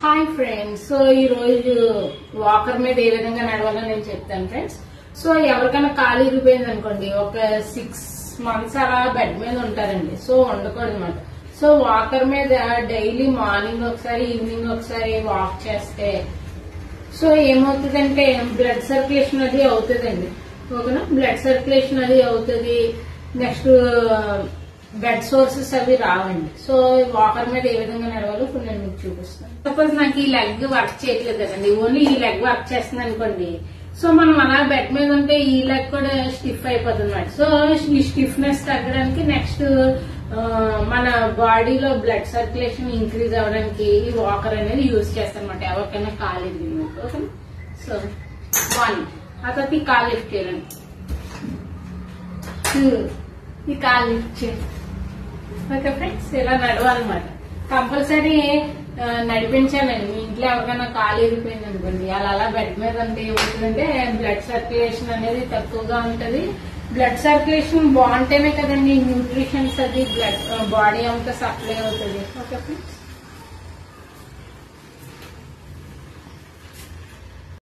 Hi friends. So ఈ రోజు walker మీద ఏ విధంగా నడవాలో నేను చెప్తాను ఫ్రెండ్స్. సో ఎవరికైనా ఖాళీ ఇరిగిపోయింది అనుకోండి, ఒక 6 months అలా బెడ్ మీద ఉంటారండి. సో ఉండకూడదు అనమాట. సో వాకర్ మీద డైలీ మార్నింగ్ ఒకసారి ఈవినింగ్ ఒకసారి వాక్ చేస్తే సో ఏమవుతుందంటే బ్లడ్ సర్క్యులేషన్ అది అవుతుందండి. ఓకేనా, బ్లడ్ సర్క్యులేషన్ అది అవుతుంది. నెక్స్ట్ బెడ్ సోర్సెస్ అవి రావండి. సో వాకర్ మీద ఏ విధంగా నడవాలో ఇప్పుడు నేను మీకు చూపిస్తాను. సపోజ్ నాకు ఈ లెగ్ వర్క్ చేయట్లేదు కదండి, ఓన్లీ ఈ లెగ్ వర్క్ చేస్తుంది అనుకోండి. సో మనం అలా బెడ్ మీద ఉంటే ఈ లెగ్ కూడా స్టిఫ్ అయిపోతుంది అన్నమాట. సో ఈ స్టిఫ్నెస్ తగ్గడానికి నెక్స్ట్ మన బాడీలో బ్లడ్ సర్క్యులేషన్ ఇంక్రీజ్ అవ్వడానికి ఈ వాకర్ అనేది యూజ్ చేస్తాం అనమాట. ఎవరికైనా కాలు ఇరిగింది. ఓకే, సో 1 ఆ తర్వాత ఈ కాలు లిఫ్ట్ చేయాలండి. 2 ఈ కాలు లిఫ్ట్ చేయాలి. ఓకే ఫ్రెండ్స్, ఇలా నడవాలన్నమాట. కంపల్సరీ నడిపించాలండి. మీ ఇంట్లో ఎవరికైనా కాలు ఇరిగిపోయింది అనుకోండి, అలా బెడ్ మీద అంటే ఏమవుతుందంటే బ్లడ్ సర్క్యులేషన్ అనేది తక్కువగా ఉంటది. బ్లడ్ సర్క్యులేషన్ బాగుంటేనే కదండి న్యూట్రిషన్స్ అది బ్లడ్ బాడీ అంతా సప్లై అవుతుంది. Okay friends.